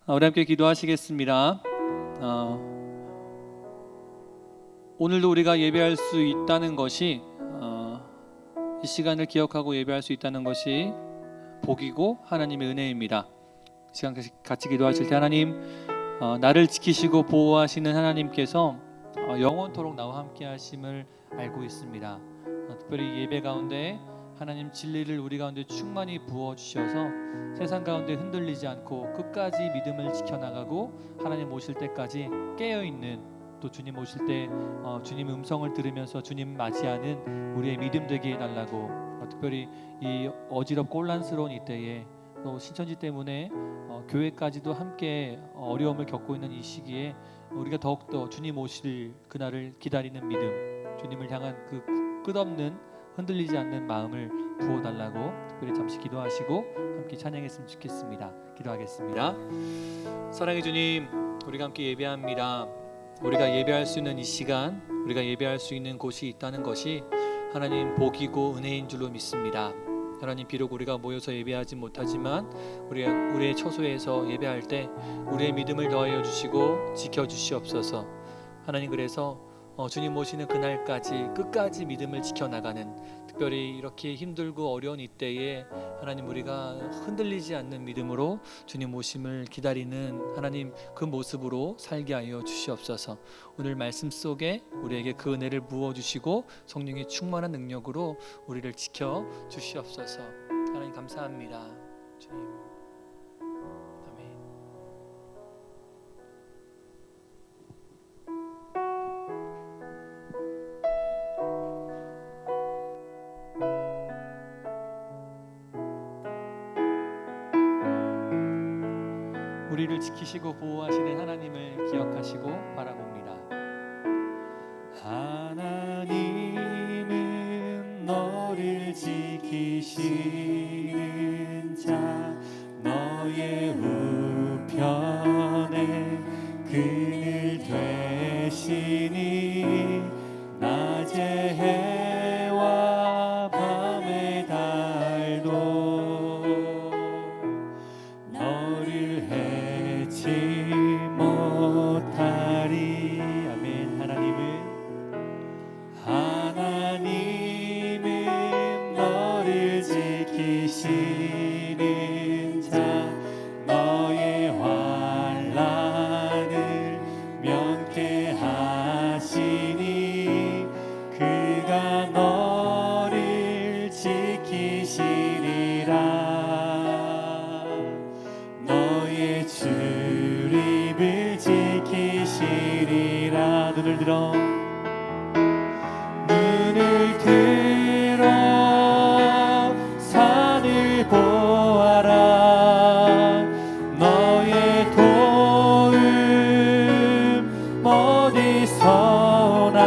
우리 함께 기도하시겠습니다. 오늘도 우리가 예배할 수 있다는 것이 이 시간을 기억하고 예배할 수 있다는 것이 복이고 하나님의 은혜입니다. 이 시간 같이 기도하실 때 하나님, 나를 지키시고 보호하시는 하나님께서 영원토록 나와 함께 하심을 알고 있습니다. 특별히 예배 가운데 하나님 진리를 우리 가운데 충만히 부어주셔서 세상 가운데 흔들리지 않고 끝까지 믿음을 지켜나가고 하나님 오실 때까지 깨어있는, 또 주님 오실 때 주님의 음성을 들으면서 주님 맞이하는 우리의 믿음 되게 해달라고, 특별히 이 어지럽고 혼란스러운 이때에 또 신천지 때문에 교회까지도 함께 어려움을 겪고 있는 이 시기에 우리가 더욱더 주님 오실 그날을 기다리는 믿음, 주님을 향한 그 끝없는 흔들리지 않는 마음을 부어달라고 특별히 잠시 기도하시고 함께 찬양했으면 좋겠습니다. 기도하겠습니다. 사랑의 주님, 우리가 함께 예배합니다. 우리가 예배할 수 있는 이 시간, 우리가 예배할 수 있는 곳이 있다는 것이 하나님 복이고 은혜인 줄로 믿습니다. 하나님, 비록 우리가 모여서 예배하지 못하지만 우리의 처소에서 예배할 때 우리의 믿음을 더하여 주시고 지켜주시옵소서. 하나님, 그래서 주님 오시는 그날까지 끝까지 믿음을 지켜나가는, 특별히 이렇게 힘들고 어려운 이때에 하나님 우리가 흔들리지 않는 믿음으로 주님 오심을 기다리는 하나님 그 모습으로 살게 하여 주시옵소서. 오늘 말씀 속에 우리에게 그 은혜를 부어주시고 성령의 충만한 능력으로 우리를 지켜 주시옵소서. 하나님 감사합니다. 주님. 우리를 지키시고 보호하시는 하나님을 기억하시고 바라봅니다. 하나님은 너를 지키시는 자, 너의 우편에 그늘 되시니 낮의 해와 밤의 달도 너를 해치 못하리. 아멘. 하나님은 너를 지키시는 자, 너의 환난을 면케하시니 그가 너를 지키시리라. 너의 출입을 지키시리라. 눈을 들어 산을 보아라. 너의 도움 어디서나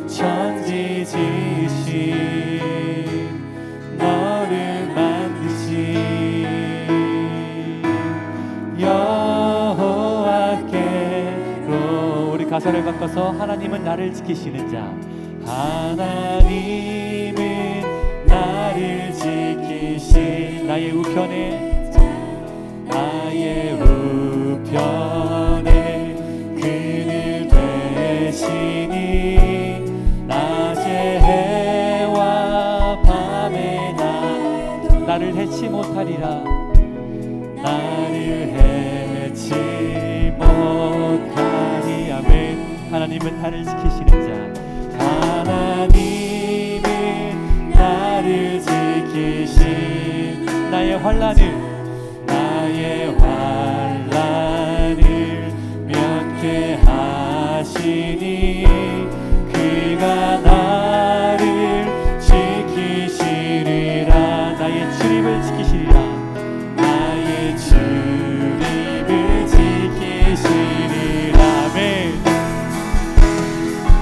천지 지으신 너를 만드신 여호와께로. 우리 가사를 바꿔서 하나님은 나를 지키시는 자, 하나님은 나를 지키신 나의 우편에, 나의 우편에 그늘 되시니 낮의 해와 밤의 나를 해치 못하리라. 나를 해치 못하리. 아멘. 하나님은 나를 지키시는 자, 하나님은 나를 지키신 나의 환난을 면케하시니 그가 나를 지키시리라. 나의 출입을 지키시리라. 나의 출입을 지키시리라. 아멘.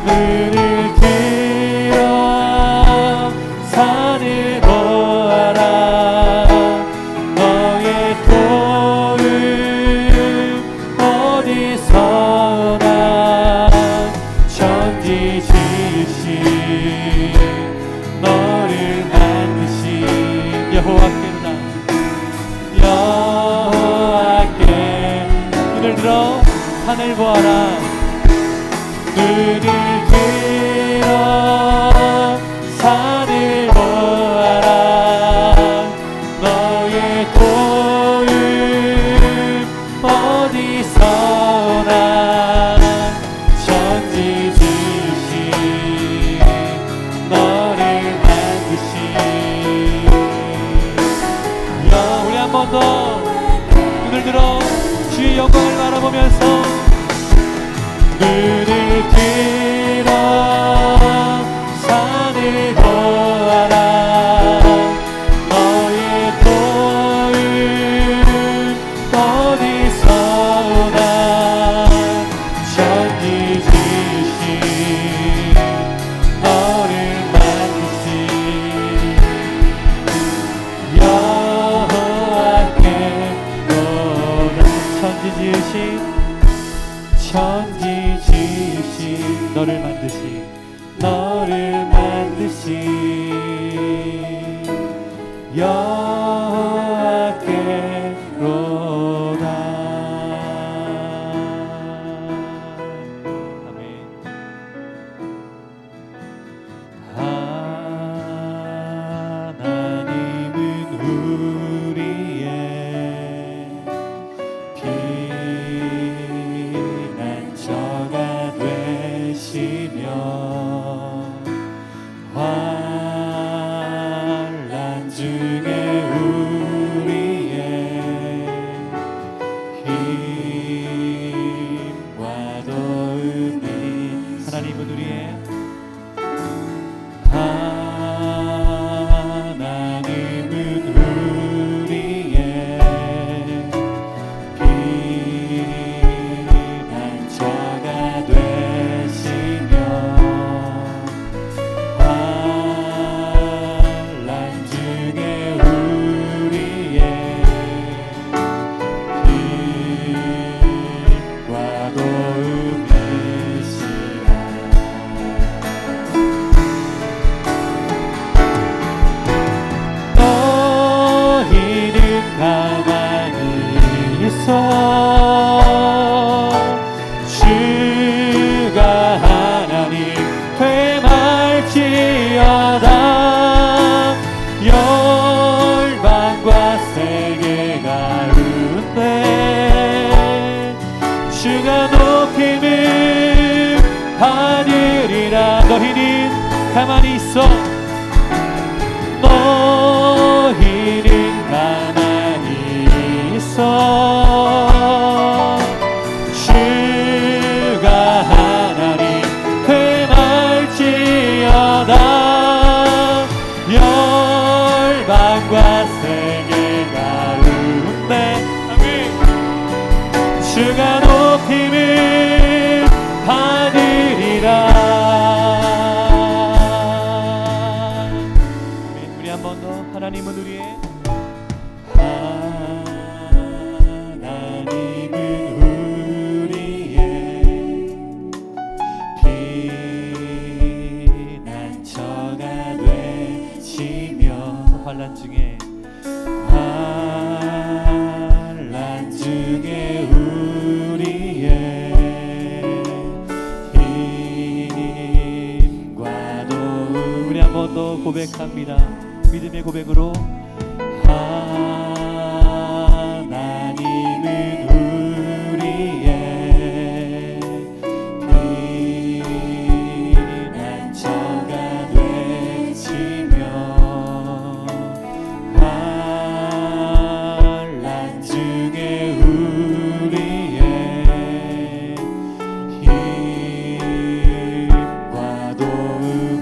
눈을 들어 산을 보아라. 산을 보아라. 눈을 들어 산을 보아라. 너의 도움 어디서 오나. 천지지으신 너를 만드신. 우리 한 번 더 눈을 들어 주의 영광을 바라보면서 눈을 들어 산을 보아라. 너의 도움 어디서 오나. 천지 지으신 너를 만드신 여호와께로다. 천지 지으신 너를 만드신 여호와께로다. 아멘. 하나님은 우리의 피난처가 되시며 환난 중에 우리의 힘과 도움이. 하나님은 우리의 피난처가 되시며 환난 중에 우리의 힘과 도움이시라. 너희는 가만히 있어 주가 하나님 되말지어다. 열방과 세계가 웃네. 주가 높임을 받으리라. 너희는 가만히 있어. 너희는 가만히 있어 주가 하나님 되말지어다. 열방과 세계가 웃네. 아멘. 주가 높임을 받으리라. 우리 한 번 더. 하나님은 우리의 피난처가 되시며 환난 중에 우리의 힘과 도움. 우리 한 번 더 고백합니다. 믿음의 고백으로 하나님은 우리의 피난처가 되시며 환난 중에 우리의 힘과 도움이시라.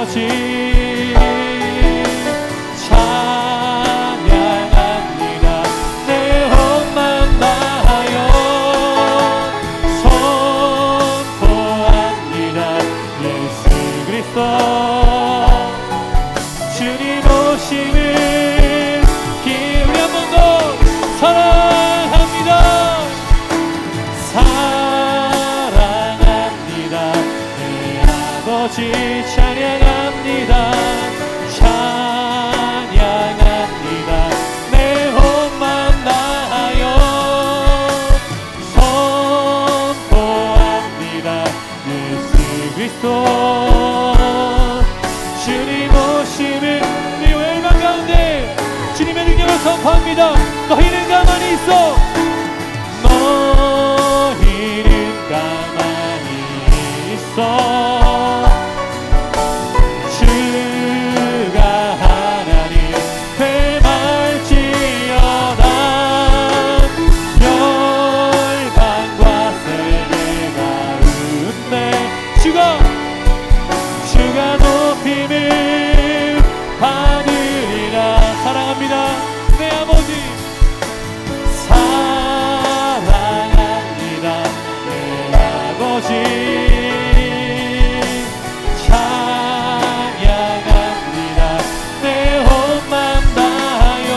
아버지 찬양합니다. 내 혼만 다하여 선포합니다. 예수 그리스도 주님 오심을 기회 한 번 더 사랑합니다. 사랑합니다. 내 아버지 찬양합니다. 찬양합니다. 내 혼만 다하여 선포합니다. 예수 그리스도 주님 오심을 이 열방 가운데 주님의 능력을 선포합니다. 너희는 가만히 있어. 너희는 가만히 있어. 주가 하나님 되말지어다. 열방과 세계가 웃네. 주가 높임을 받으리라. 사랑합니다. 내 아버지 사랑합니다. 내 아버지 찬양합니다. 내 혼만 다하여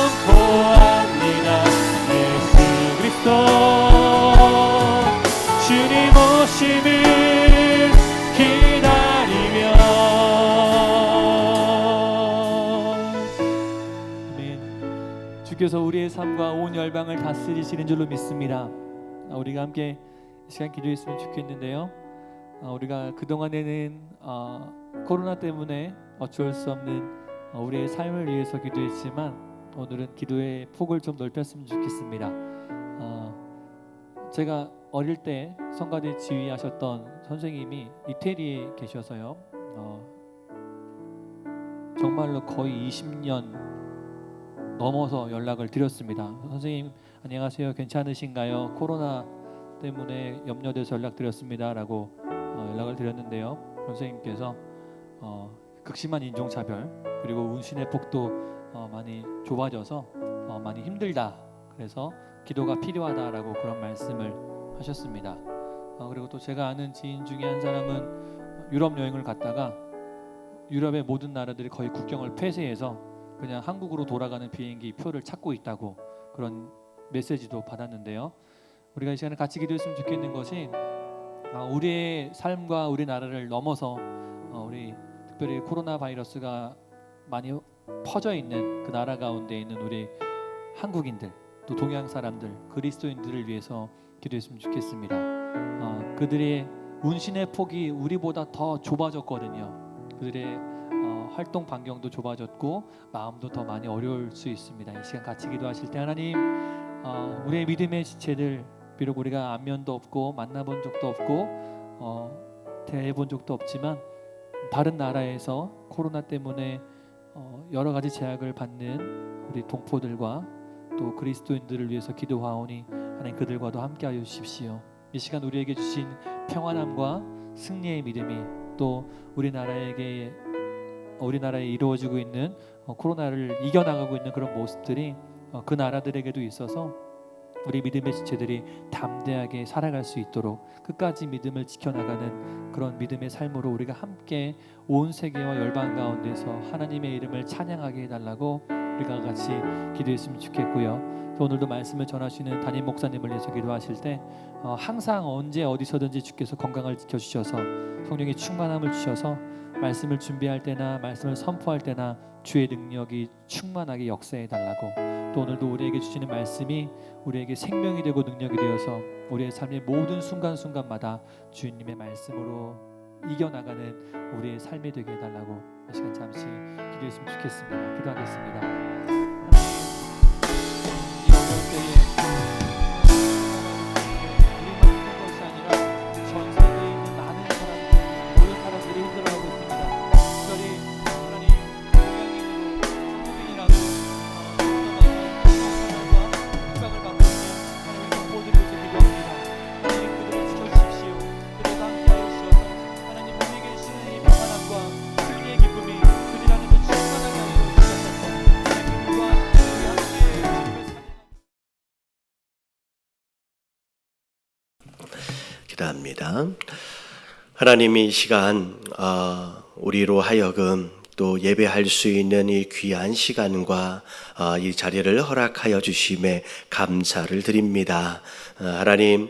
선포합니다. 예수 그리스도 주님 오심을 기다리며. 아멘. 주께서 우리의 삶과 온 열방을 다스리시는 줄로 믿습니다. 우리가 함께 이 시간 기도했으면 좋겠는데요. 우리가 그동안에는 코로나 때문에 어쩔 수 없는 우리의 삶을 위해서 기도했지만 오늘은 기도의 폭을 좀 넓혔으면 좋겠습니다. 제가 어릴 때 성가대 지휘하셨던 선생님이 이태리에 계셔서요. 정말로 거의 20년 넘어서 연락을 드렸습니다. 선생님 안녕하세요. 괜찮으신가요? 코로나 때문에 염려돼서 연락드렸습니다. 라고 연락을 드렸는데요. 선생님께서 극심한 인종차별 그리고 운신의 폭도 많이 좁아져서 많이 힘들다. 그래서 기도가 필요하다라고 그런 말씀을 하셨습니다. 그리고 또 제가 아는 지인 중에 한 사람은 유럽 여행을 갔다가 유럽의 모든 나라들이 거의 국경을 폐쇄해서 그냥 한국으로 돌아가는 비행기 표를 찾고 있다고 그런 메시지도 받았는데요. 우리가 이 시간에 같이 기도했으면 좋겠는 것이 우리의 삶과 우리나라를 넘어서 우리 특별히 코로나 바이러스가 많이 퍼져 있는 그 나라 가운데 있는 우리 한국인들 또 동양 사람들 그리스도인들을 위해서 기도했으면 좋겠습니다. 그들의 운신의 폭이 우리보다 더 좁아졌거든요. 그들의 활동 반경도 좁아졌고 마음도 더 많이 어려울 수 있습니다. 이 시간 같이 기도하실 때 하나님 우리의 믿음의 지체들 비록 우리가 안면도 없고 만나본 적도 없고 대해본 적도 없지만 다른 나라에서 코로나 때문에 여러 가지 제약을 받는 우리 동포들과 또 그리스도인들을 위해서 기도하오니 하나님 그들과도 함께하여 주십시오. 이 시간 우리에게 주신 평안함과 승리의 믿음이 또 우리나라에 이루어지고 있는 코로나를 이겨나가고 있는 그런 모습들이 그 나라들에게도 있어서 우리 믿음의 지체들이 담대하게 살아갈 수 있도록 끝까지 믿음을 지켜나가는 그런 믿음의 삶으로 우리가 함께 온 세계와 열방 가운데서 하나님의 이름을 찬양하게 해달라고 우리가 같이 기도했으면 좋겠고요. 또 오늘도 말씀을 전하시는 담임 목사님을 위해서 기도하실 때 항상 언제 어디서든지 주께서 건강을 지켜주셔서 성령의 충만함을 주셔서 말씀을 준비할 때나 말씀을 선포할 때나 주의 능력이 충만하게 역사해달라고 또 오늘도 우리에게 주시는 말씀이 우리에게 생명이 되고 능력이 되어서 우리의 삶의 모든 순간순간마다 주님의 말씀으로 이겨나가는 우리의 삶이 되게 해달라고 이 시간 잠시 기도했으면 좋겠습니다. 기도하겠습니다. 이 어려운 때에 우리만 힘든 것이 아니라 전 세계에 있는 많은 사람들 모든 사람들이 힘들어하고 있습니다. 특별히 하나님 한국인이라도 협박을 받고 있는 하나님의 동포들을 위해서 기도합니다. 하나님 그들을 지켜주십시오. 그들과 함께하여 주셔서 기도합니다. 하나님, 이 시간 우리로 하여금 또 예배할 수 있는 이 귀한 시간과 이 자리를 허락하여 주심에 감사를 드립니다. 하나님,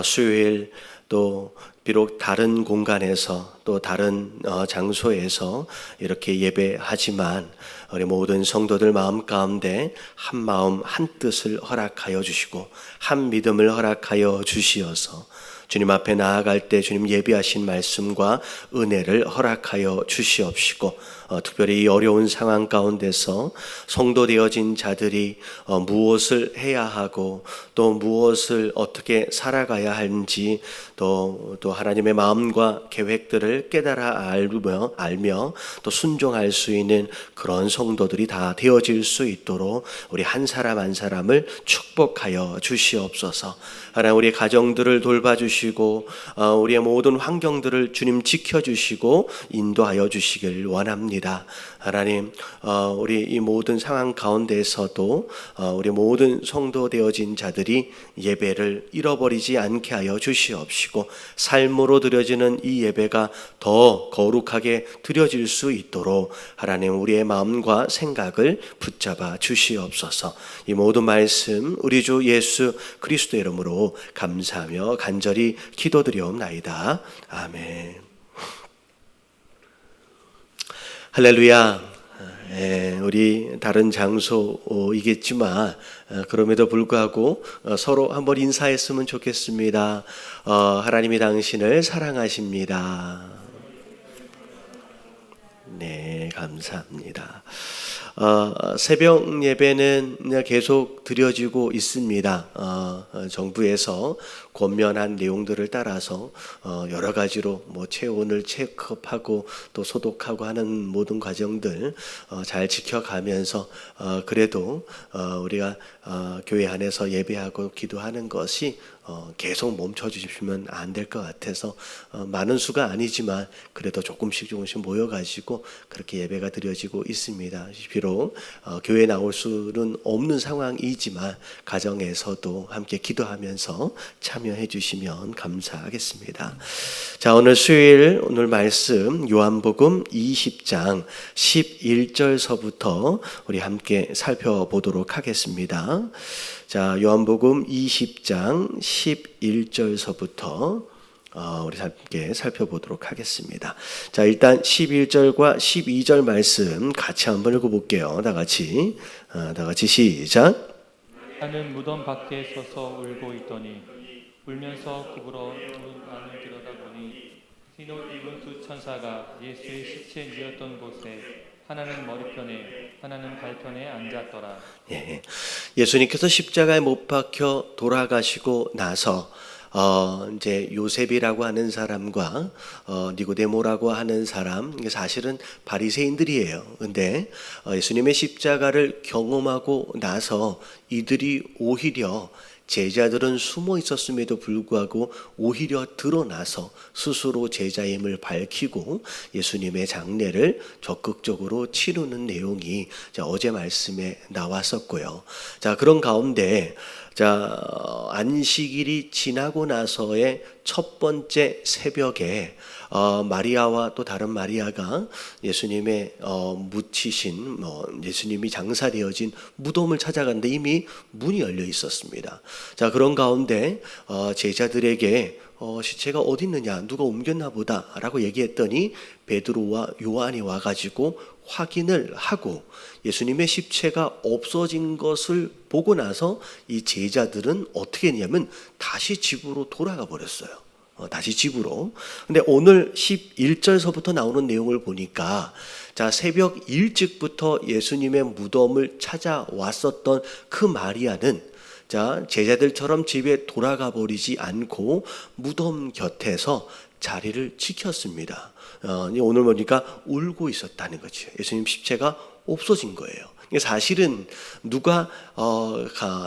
수요일 또 비록 다른 공간에서 또 다른 장소에서 이렇게 예배하지만 우리 모든 성도들 마음 가운데 한 마음 한 뜻을 허락하여 주시고 한 믿음을 허락하여 주시어서 주님 앞에 나아갈 때 주님 예비하신 말씀과 은혜를 허락하여 주시옵시고 특별히 이 어려운 상황 가운데서 성도 되어진 자들이 무엇을 해야 하고 또 무엇을 어떻게 살아가야 하는지 또 하나님의 마음과 계획들을 깨달아 알며 또 순종할 수 있는 그런 성도들이 다 되어질 수 있도록 우리 한 사람 한 사람을 축복하여 주시옵소서. 하나님, 우리 가정들을 돌봐주시고 우리의 모든 환경들을 주님 지켜주시고 인도하여 주시길 원합니다. 하나님, 우리 이 모든 상황 가운데에서도 우리 모든 성도 되어진 자들이 예배를 잃어버리지 않게 하여 주시옵시고 삶으로 드려지는 이 예배가 더 거룩하게 드려질 수 있도록 하나님 우리의 마음과 생각을 붙잡아 주시옵소서. 이 모든 말씀 우리 주 예수 그리스도의 이름으로 감사하며 간절히 기도드리옵나이다. 아멘. 할렐루야. 우리 다른 장소이겠지만 그럼에도 불구하고 서로 한번 인사했으면 좋겠습니다. 하나님이 당신을 사랑하십니다. 네, 감사합니다. 새벽 예배는 계속 드려지고 있습니다. 정부에서 권면한 내용들을 따라서 여러 가지로 체온을 체크업하고 또 소독하고 하는 모든 과정들 잘 지켜가면서 그래도 우리가 교회 안에서 예배하고 기도하는 것이 계속 멈춰 주시면 안 될 것 같아서 많은 수가 아니지만 그래도 조금씩 모여가지고 그렇게 예배가 드려지고 있습니다. 비록 교회에 나올 수는 없는 상황이지만 가정에서도 함께 기도하면서 참여해 주시면 감사하겠습니다. 자, 오늘 수요일 오늘 말씀 요한복음 20장 11절서부터 우리 함께 살펴보도록 하겠습니다. 자, 요한복음 20장 11절서부터 우리 함께 살펴보도록 하겠습니다. 자, 일단 11절과 12절 말씀 같이 한번 읽어볼게요. 다 같이 시작. 나는 무덤 밖에 서서 울고 있더니 울면서 굽으러 문 안을 들여다보니 흰옷 입은 두 천사가 예수의 시체 뉘었던 곳에 하나는 머리편에 하나는 발편에 앉았더라. 예수님께서 십자가에 못 박혀 돌아가시고 나서 이제 요셉이라고 하는 사람과 니고데모라고 하는 사람, 사실은 바리새인들이에요. 근데 예수님의 십자가를 경험하고 나서 이들이 오히려 제자들은 숨어 있었음에도 불구하고 오히려 드러나서 스스로 제자임을 밝히고 예수님의 장례를 적극적으로 치르는 내용이 어제 말씀에 나왔었고요. 자, 그런 가운데 안식일이 지나고 나서의 첫 번째 새벽에 마리아와 또 다른 마리아가 예수님의 묻히신 예수님이 장사되어진 무덤을 찾아갔는데 이미 문이 열려 있었습니다. 자, 그런 가운데 제자들에게 시체가 어디 있느냐, 누가 옮겼나 보다라고 얘기했더니 베드로와 요한이 와가지고 확인을 하고 예수님의 십체가 없어진 것을 보고 나서 이 제자들은 어떻게 했냐면 다시 집으로 돌아가 버렸어요. 다시 집으로. 근데 오늘 11절서부터 나오는 내용을 보니까 자, 새벽 일찍부터 예수님의 무덤을 찾아왔었던 그 마리아는 자, 제자들처럼 집에 돌아가 버리지 않고 무덤 곁에서 자리를 지켰습니다. 오늘 보니까 울고 있었다는 거죠. 예수님 십체가 없어진 거예요. 사실은 누가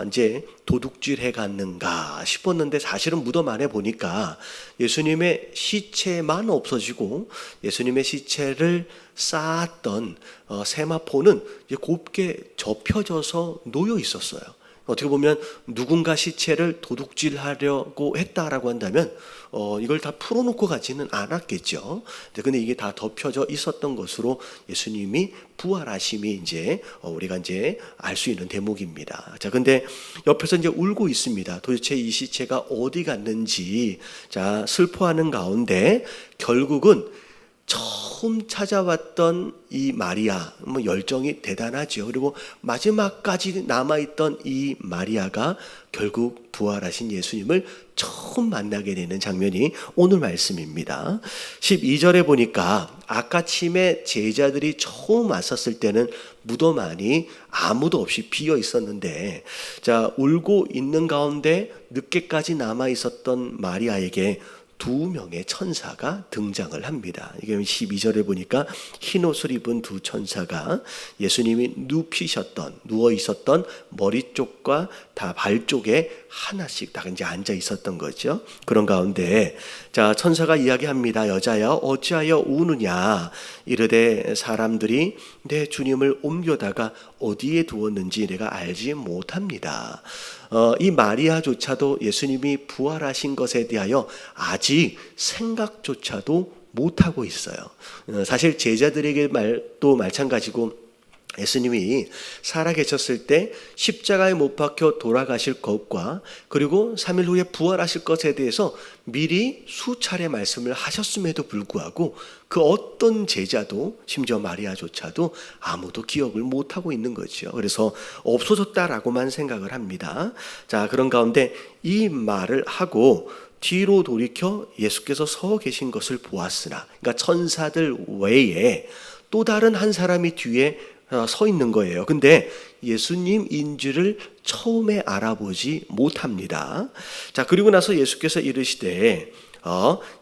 이제 도둑질 해갔는가 싶었는데 사실은 무덤 안에 보니까 예수님의 시체만 없어지고 예수님의 시체를 쌓았던 세마포는 곱게 접혀져서 놓여 있었어요. 어떻게 보면 누군가 시체를 도둑질하려고 했다라고 한다면 이걸 다 풀어놓고 가지는 않았겠죠. 근데 이게 다 덮여져 있었던 것으로 예수님이 부활하심이 이제 우리가 이제 알 수 있는 대목입니다. 자, 근데 옆에서 이제 울고 있습니다. 도대체 이 시체가 어디 갔는지 자 슬퍼하는 가운데 결국은 처음 찾아왔던 이 마리아, 열정이 대단하죠. 그리고 마지막까지 남아있던 이 마리아가 결국 부활하신 예수님을 처음 만나게 되는 장면이 오늘 말씀입니다. 12절에 보니까 아까 아침에 제자들이 처음 왔었을 때는 무덤 안이 아무도 없이 비어 있었는데, 자, 울고 있는 가운데 늦게까지 남아 있었던 마리아에게 2명의 천사가 등장을 합니다. 이게 12절에 보니까 흰 옷을 입은 2 천사가 예수님이 누워 있었던 머리 쪽과 다 발 쪽에 하나씩 다 이제 앉아 있었던 거죠. 그런 가운데 자 천사가 이야기합니다. 여자여 어찌하여 우느냐 이르되 사람들이 내 주님을 옮겨다가 어디에 두었는지 내가 알지 못합니다. 이 마리아조차도 예수님이 부활하신 것에 대하여 아직 생각조차도 못하고 있어요. 사실 제자들에게 또 마찬가지고 예수님이 살아계셨을 때 십자가에 못 박혀 돌아가실 것과 그리고 3일 후에 부활하실 것에 대해서 미리 수차례 말씀을 하셨음에도 불구하고 그 어떤 제자도 심지어 마리아조차도 아무도 기억을 못하고 있는 거죠. 그래서 없어졌다라고만 생각을 합니다. 자, 그런 가운데 이 말을 하고 뒤로 돌이켜 예수께서 서 계신 것을 보았으나, 그러니까 천사들 외에 또 다른 한 사람이 뒤에 서 있는 거예요. 근데 예수님인지를 처음에 알아보지 못합니다. 자, 그리고 나서 예수께서 이르시되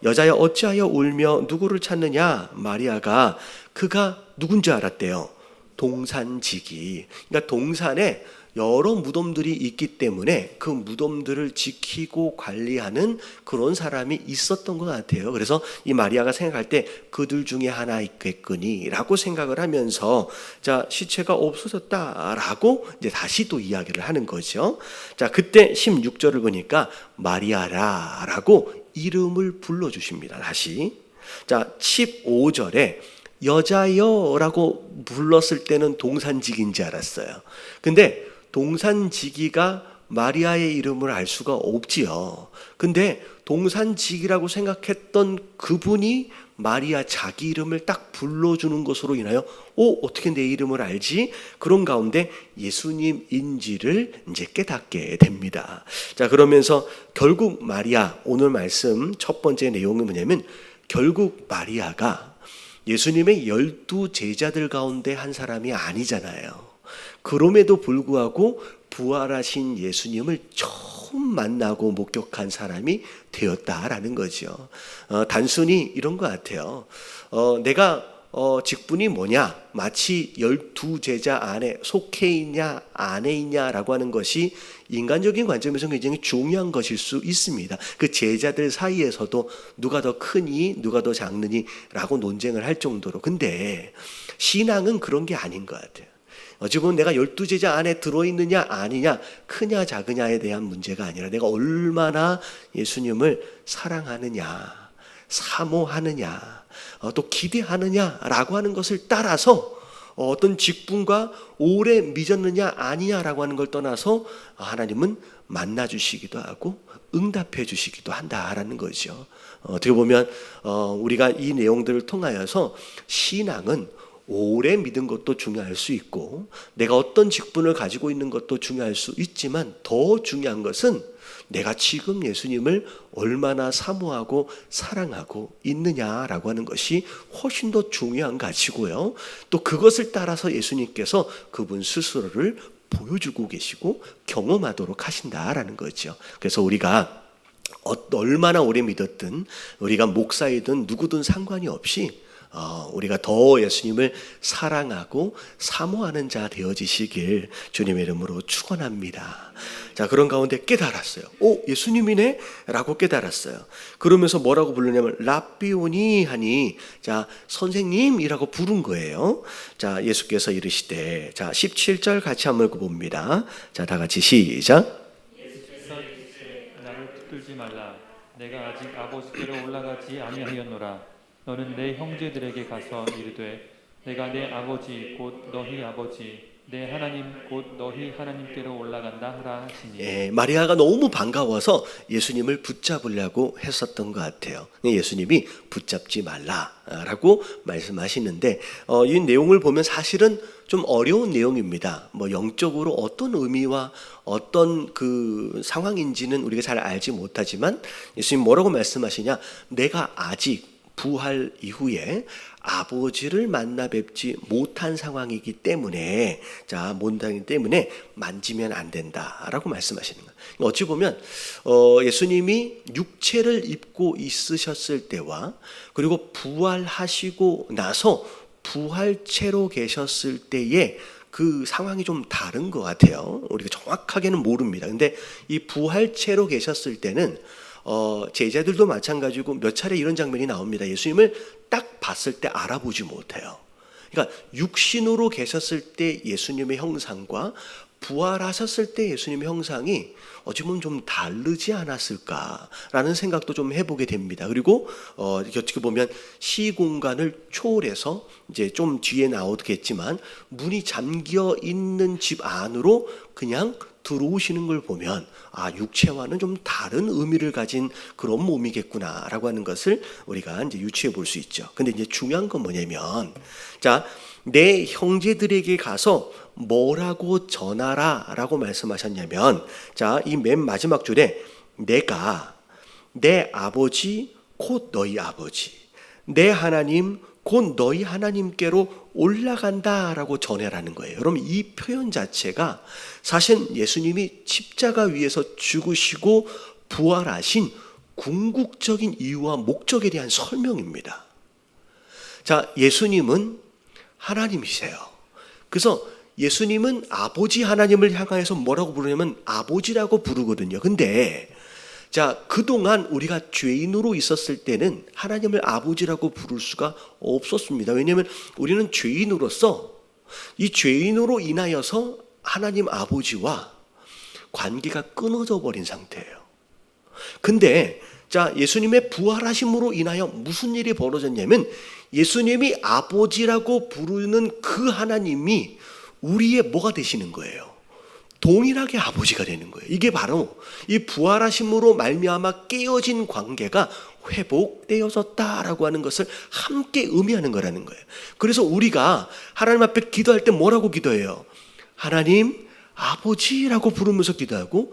여자여 어찌하여 울며 누구를 찾느냐? 마리아가 그가 누군지 알았대요. 동산지기. 그러니까 동산에 여러 무덤들이 있기 때문에 그 무덤들을 지키고 관리하는 그런 사람이 있었던 것 같아요. 그래서 이 마리아가 생각할 때 그들 중에 하나 있겠거니 라고 생각을 하면서 자 시체가 없어졌다라고 이제 다시 또 이야기를 하는 거죠. 자 그때 16절을 보니까 마리아라 라고 이름을 불러주십니다. 다시 자 15절에 여자여 라고 불렀을 때는 동산지기인지 알았어요. 근데 동산지기가 마리아의 이름을 알 수가 없지요. 근데 동산지기라고 생각했던 그분이 마리아 자기 이름을 딱 불러주는 것으로 인하여 어떻게 내 이름을 알지? 그런 가운데 예수님인지를 이제 깨닫게 됩니다. 자, 그러면서 결국 마리아, 오늘 말씀 첫 번째 내용은 뭐냐면 결국 마리아가 예수님의 12 제자들 가운데 한 사람이 아니잖아요. 그럼에도 불구하고 부활하신 예수님을 처음 만나고 목격한 사람이 되었다라는 거죠. 단순히 이런 것 같아요. 내가 직분이 뭐냐? 마치 12 제자 안에 속해 있냐 안에 있냐라고 하는 것이 인간적인 관점에서 굉장히 중요한 것일 수 있습니다. 그 제자들 사이에서도 누가 더 크니 누가 더 작느니 라고 논쟁을 할 정도로. 근데 신앙은 그런 게 아닌 것 같아요. 어찌 보면 내가 12 제자 안에 들어있느냐 아니냐 크냐 작으냐에 대한 문제가 아니라 내가 얼마나 예수님을 사랑하느냐 사모하느냐 또 기대하느냐라고 하는 것을 따라서 어떤 직분과 오래 믿었느냐 아니냐라고 하는 걸 떠나서 하나님은 만나주시기도 하고 응답해 주시기도 한다라는 거죠. 어떻게 보면 우리가 이 내용들을 통하여서 신앙은 오래 믿은 것도 중요할 수 있고 내가 어떤 직분을 가지고 있는 것도 중요할 수 있지만 더 중요한 것은 내가 지금 예수님을 얼마나 사모하고 사랑하고 있느냐라고 하는 것이 훨씬 더 중요한 가치고요. 또 그것을 따라서 예수님께서 그분 스스로를 보여주고 계시고 경험하도록 하신다라는 거죠. 그래서 우리가 얼마나 오래 믿었든 우리가 목사이든 누구든 상관이 없이 우리가 더 예수님을 사랑하고 사모하는 자 되어지시길 주님의 이름으로 축원합니다. 자, 그런 가운데 깨달았어요. 예수님이네? 라고 깨달았어요. 그러면서 뭐라고 부르냐면 랍비오니 하니, 자, 선생님이라고 부른 거예요. 자, 예수께서 이르시되, 자, 17절 같이 한번 봅니다. 자, 다 같이 시작. 나를 붙들지 말라. 내가 아직 아버지께로 올라가지 아니하였노라. 너는 내 형제들에게 가서 이르되 내가 내 아버지 곧 너희 아버지 내 하나님 곧 너희 하나님께로 올라간다 하라 하시니. 마리아가 너무 반가워서 예수님을 붙잡으려고 했었던 것 같아요. 예수님이 붙잡지 말라라고 말씀하시는데 이 내용을 보면 사실은 좀 어려운 내용입니다. 영적으로 어떤 의미와 어떤 그 상황인지는 우리가 잘 알지 못하지만 예수님 뭐라고 말씀하시냐? 내가 아직 부활 이후에 아버지를 만나 뵙지 못한 상황이기 때문에, 자, 못하기 때문에 만지면 안 된다라고 말씀하시는 거예요. 어찌 보면 예수님이 육체를 입고 있으셨을 때와 그리고 부활하시고 나서 부활체로 계셨을 때의 그 상황이 좀 다른 것 같아요. 우리가 정확하게는 모릅니다. 근데 이 부활체로 계셨을 때는 제자들도 마찬가지고 몇 차례 이런 장면이 나옵니다. 예수님을 딱 봤을 때 알아보지 못해요. 그러니까 육신으로 계셨을 때 예수님의 형상과 부활하셨을 때 예수님의 형상이 어찌 보면 좀 다르지 않았을까라는 생각도 좀 해보게 됩니다. 그리고 어떻게 보면 시공간을 초월해서 이제 좀 뒤에 나오겠지만 문이 잠겨 있는 집 안으로 그냥 들어오시는 걸 보면 육체와는 좀 다른 의미를 가진 그런 몸이겠구나라고 하는 것을 우리가 이제 유추해 볼 수 있죠. 근데 이제 중요한 건 뭐냐면, 자, 내 형제들에게 가서 뭐라고 전하라라고 말씀하셨냐면, 자, 이 맨 마지막 줄에 내가 내 아버지 곧 너희 아버지, 내 하나님 곧 너희 하나님께로 올라간다라고 전해라는 거예요. 여러분, 이 표현 자체가 사실 예수님이 십자가 위에서 죽으시고 부활하신 궁극적인 이유와 목적에 대한 설명입니다. 자, 예수님은 하나님이세요. 그래서 예수님은 아버지 하나님을 향하여서 뭐라고 부르냐면 아버지라고 부르거든요. 근데 자, 그동안 우리가 죄인으로 있었을 때는 하나님을 아버지라고 부를 수가 없었습니다. 왜냐하면 우리는 죄인으로서 이 죄인으로 인하여서 하나님 아버지와 관계가 끊어져 버린 상태예요. 근데 자, 예수님의 부활하심으로 인하여 무슨 일이 벌어졌냐면 예수님이 아버지라고 부르는 그 하나님이 우리의 뭐가 되시는 거예요? 동일하게 아버지가 되는 거예요. 이게 바로 이 부활하심으로 말미암아 깨어진 관계가 회복되어졌다라고 하는 것을 함께 의미하는 거라는 거예요. 그래서 우리가 하나님 앞에 기도할 때 뭐라고 기도해요? 하나님 아버지라고 부르면서 기도하고,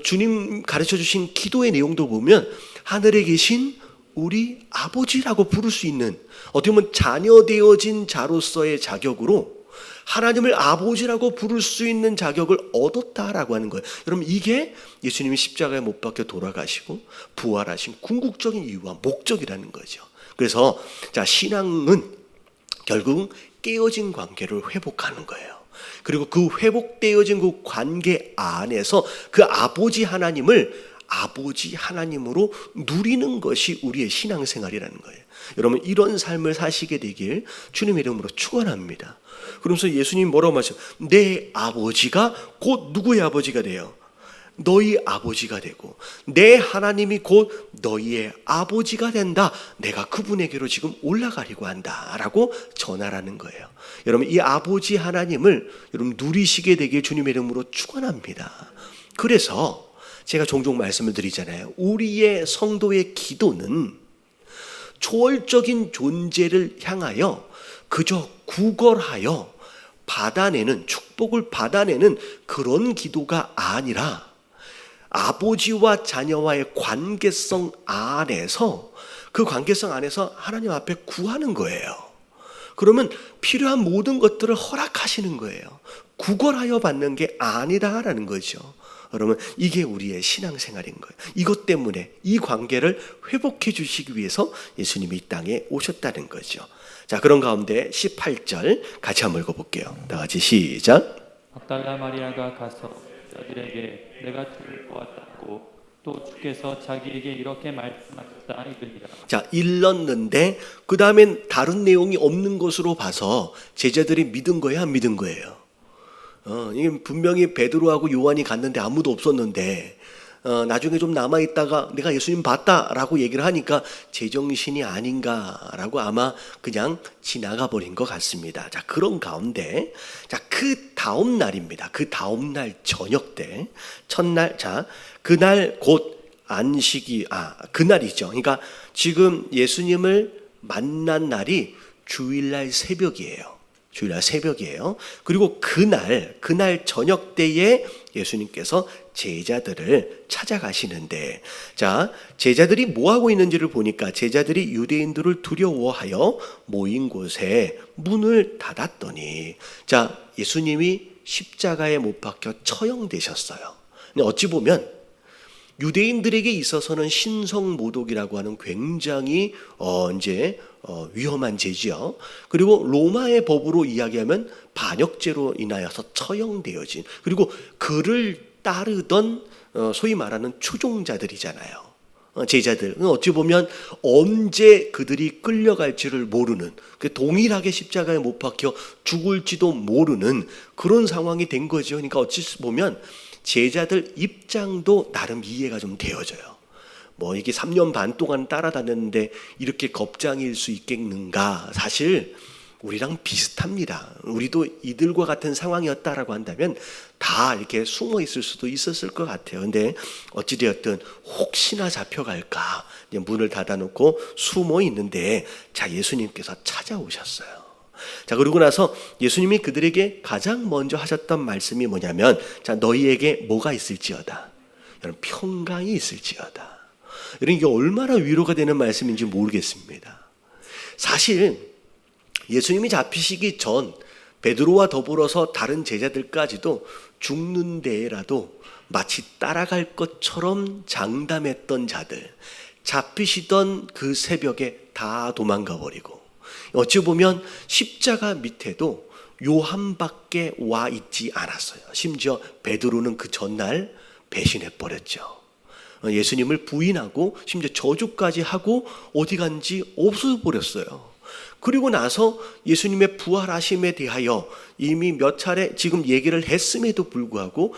주님 가르쳐 주신 기도의 내용도 보면 하늘에 계신 우리 아버지라고 부를 수 있는, 어떻게 보면 자녀 되어진 자로서의 자격으로 하나님을 아버지라고 부를 수 있는 자격을 얻었다라고 하는 거예요. 여러분, 이게 예수님이 십자가에 못 박혀 돌아가시고 부활하신 궁극적인 이유와 목적이라는 거죠. 그래서 자, 신앙은 결국 깨어진 관계를 회복하는 거예요. 그리고 그 회복되어진 그 관계 안에서 그 아버지 하나님을 아버지 하나님으로 누리는 것이 우리의 신앙생활이라는 거예요. 여러분, 이런 삶을 사시게 되길 주님의 이름으로 축원합니다. 그러면서 예수님 뭐라고 말씀하세요? 내 아버지가 곧 누구의 아버지가 돼요? 너희 아버지가 되고 내 하나님이 곧 너희의 아버지가 된다. 내가 그분에게로 지금 올라가려고 한다라고 전하라는 거예요. 여러분, 이 아버지 하나님을 여러분 누리시게 되길 주님의 이름으로 축원합니다. 그래서 제가 종종 말씀을 드리잖아요. 우리의 성도의 기도는 초월적인 존재를 향하여 그저 구걸하여 받아내는, 축복을 받아내는 그런 기도가 아니라 아버지와 자녀와의 관계성 안에서, 그 관계성 안에서 하나님 앞에 구하는 거예요. 그러면 필요한 모든 것들을 허락하시는 거예요. 구걸하여 받는 게 아니다라는 거죠. 그러면 이게 우리의 신앙생활인 거예요. 이것 때문에 이 관계를 회복해 주시기 위해서 예수님이 이 땅에 오셨다는 거죠. 자, 그런 가운데 18절 같이 한번 읽어볼게요. 다 같이 시작. 막달라 마리아가 가서 여자들에게 내가 주를 보았다고 또 주께서 자기에게 이렇게 말씀하셨다 이르니라. 자, 일렀는데 그 다음엔 다른 내용이 없는 것으로 봐서 제자들이 믿은 거예요, 안 믿은 거예요? 이게 분명히 베드로하고 요한이 갔는데 아무도 없었는데 나중에 좀 남아있다가 내가 예수님 봤다라고 얘기를 하니까 제정신이 아닌가라고 아마 그냥 지나가 버린 것 같습니다. 자, 그런 가운데 자, 그 다음 날입니다. 그 다음 날 저녁 때 첫날, 자, 그날 곧 안식이 그날이죠. 그러니까 지금 예수님을 만난 날이 주일날 새벽이에요. 주일날 새벽이에요. 그리고 그날 저녁 때에 예수님께서 제자들을 찾아가시는데, 자, 제자들이 뭐 하고 있는지를 보니까 제자들이 유대인들을 두려워하여 모인 곳에 문을 닫았더니, 자, 예수님이 십자가에 못 박혀 처형되셨어요. 근데 어찌 보면 유대인들에게 있어서는 신성모독이라고 하는 굉장히 위험한 죄지요. 그리고 로마의 법으로 이야기하면 반역죄로 인하여서 처형되어진, 그리고 그를 따르던 소위 말하는 추종자들이잖아요. 제자들. 어찌 보면 언제 그들이 끌려갈지를 모르는, 동일하게 십자가에 못 박혀 죽을지도 모르는 그런 상황이 된 거죠. 그러니까 어찌 보면 제자들 입장도 나름 이해가 좀 되어져요. 뭐 이게 3년 반 동안 따라다녔는데 이렇게 겁장일 수 있겠는가? 사실 우리랑 비슷합니다. 우리도 이들과 같은 상황이었다라고 한다면 다 이렇게 숨어 있을 수도 있었을 것 같아요. 근데 어찌되었든 혹시나 잡혀갈까 문을 닫아놓고 숨어 있는데, 자, 예수님께서 찾아오셨어요. 자, 그러고 나서 예수님이 그들에게 가장 먼저 하셨던 말씀이 뭐냐면, 자, 너희에게 뭐가 있을지어다. 여러분, 평강이 있을지어다. 여러분, 이게 얼마나 위로가 되는 말씀인지 모르겠습니다. 사실 예수님이 잡히시기 전 베드로와 더불어서 다른 제자들까지도 죽는 데에라도 마치 따라갈 것처럼 장담했던 자들, 잡히시던 그 새벽에 다 도망가 버리고, 어찌 보면 십자가 밑에도 요한밖에 와 있지 않았어요. 심지어 베드로는 그 전날 배신해 버렸죠. 예수님을 부인하고 심지어 저주까지 하고 어디 간지 없어 버렸어요. 그리고 나서 예수님의 부활하심에 대하여 이미 몇 차례 지금 얘기를 했음에도 불구하고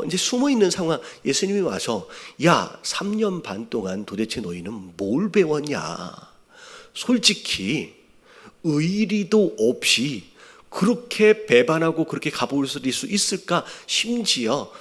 이제 숨어 있는 상황, 예수님이 와서 야, 3년 반 동안 도대체 너희는 뭘 배웠냐? 솔직히 의리도 없이 그렇게 배반하고 그렇게 가버릴 수 있을까? 심지어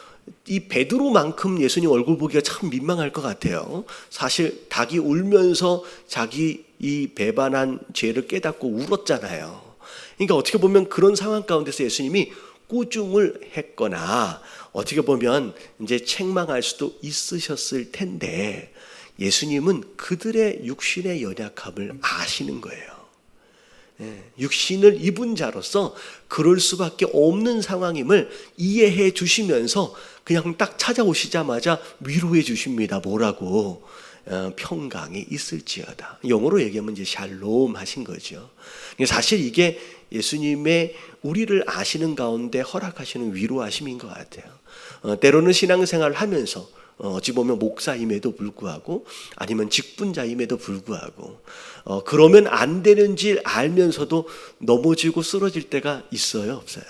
이 베드로만큼 예수님 얼굴 보기가 참 민망할 것 같아요. 사실 닭이 울면서 자기 이 배반한 죄를 깨닫고 울었잖아요. 그러니까 어떻게 보면 그런 상황 가운데서 예수님이 꾸중을 했거나 어떻게 보면 이제 책망할 수도 있으셨을 텐데, 예수님은 그들의 육신의 연약함을 아시는 거예요. 육신을 입은 자로서 그럴 수밖에 없는 상황임을 이해해 주시면서 그냥 딱 찾아오시자마자 위로해 주십니다. 뭐라고? 평강이 있을지어다. 영어로 얘기하면 이제 샬롬 하신 거죠. 사실 이게 예수님의 우리를 아시는 가운데 허락하시는 위로하심인 것 같아요. 때로는 신앙생활을 하면서 어찌 보면 목사임에도 불구하고 아니면 직분자임에도 불구하고 그러면 안 되는 줄 알면서도 넘어지고 쓰러질 때가 있어요, 없어요?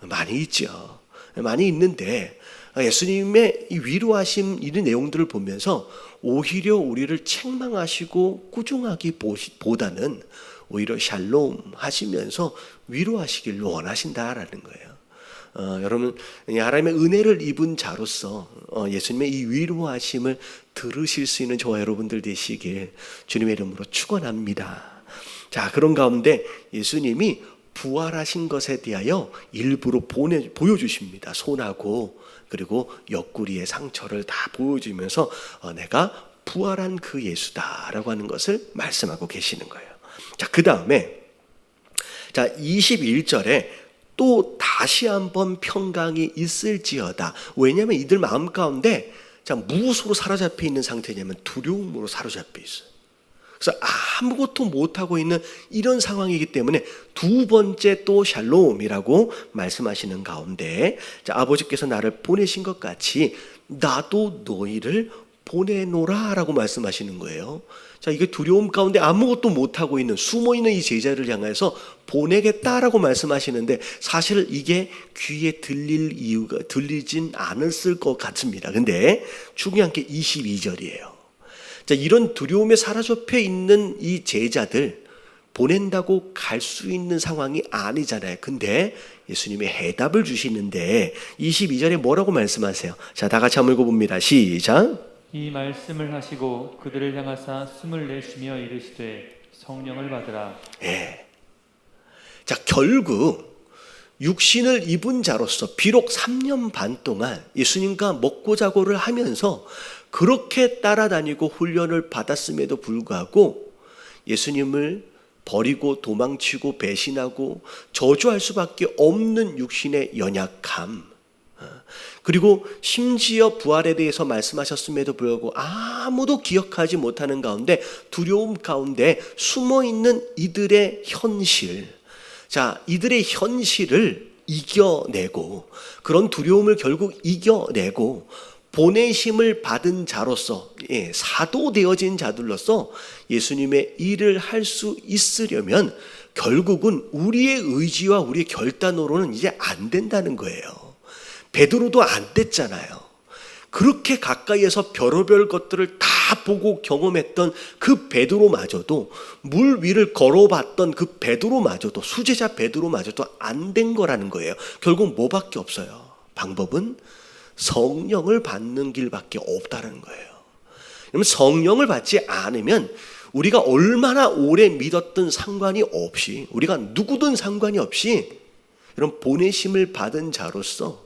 많이 있죠. 많이 있는데 예수님의 이 위로하심 이런 내용들을 보면서 오히려 우리를 책망하시고 꾸중하기보다는 오히려 샬롬 하시면서 위로하시길 원하신다라는 거예요. 여러분, 하나님의 은혜를 입은 자로서 예수님의 이 위로하심을 들으실 수 있는 저와 여러분들 되시길 주님의 이름으로 축원합니다. 자, 그런 가운데 예수님이 부활하신 것에 대하여 일부러 보여주십니다. 손하고 그리고 옆구리의 상처를 다 보여주면서 내가 부활한 그 예수다라고 하는 것을 말씀하고 계시는 거예요. 자, 그 다음에 자 21절에 또 다시 한번 평강이 있을지어다. 왜냐하면 이들 마음 가운데 자, 무엇으로 사로잡혀 있는 상태냐면 두려움으로 사로잡혀 있어요. 그래서 아무것도 못하고 있는 이런 상황이기 때문에 두 번째 또 샬롬이라고 말씀하시는 가운데 자, 아버지께서 나를 보내신 것 같이 나도 너희를 보내노라 라고 말씀하시는 거예요. 자, 이게 두려움 가운데 아무것도 못하고 있는 숨어있는 이 제자를 향해서 보내겠다라고 말씀하시는데 사실 이게 귀에 들리진 않았을 것 같습니다. 근데 중요한 게 22절이에요. 자, 이런 두려움에 사로잡혀 있는 이 제자들 보낸다고 갈 수 있는 상황이 아니잖아요. 근데 예수님이 해답을 주시는데 22절에 뭐라고 말씀하세요? 자, 다 같이 한번 읽어봅니다. 시작. 이 말씀을 하시고 그들을 향하사 숨을 내쉬며 이르시되 성령을 받으라. 예. 자, 결국 육신을 입은 자로서 비록 3년 반 동안 예수님과 먹고 자고를 하면서 그렇게 따라다니고 훈련을 받았음에도 불구하고 예수님을 버리고 도망치고 배신하고 저주할 수밖에 없는 육신의 연약함, 그리고 심지어 부활에 대해서 말씀하셨음에도 불구하고 아무도 기억하지 못하는 가운데 두려움 가운데 숨어있는 이들의 현실, 자, 이들의 현실을 이겨내고 그런 두려움을 결국 이겨내고 보내심을 받은 자로서, 사도 되어진 자들로서 예수님의 일을 할 수 있으려면 결국은 우리의 의지와 우리의 결단으로는 이제 안 된다는 거예요. 베드로도 안 됐잖아요. 그렇게 가까이에서 별의별 것들을 다 보고 경험했던 그 베드로마저도, 물 위를 걸어봤던 그 베드로마저도, 수제자 베드로마저도 안 된 거라는 거예요. 결국 뭐밖에 없어요. 방법은 성령을 받는 길밖에 없다는 거예요. 그러면 성령을 받지 않으면 우리가 얼마나 오래 믿었든 상관이 없이, 우리가 누구든 상관이 없이 이런 보내심을 받은 자로서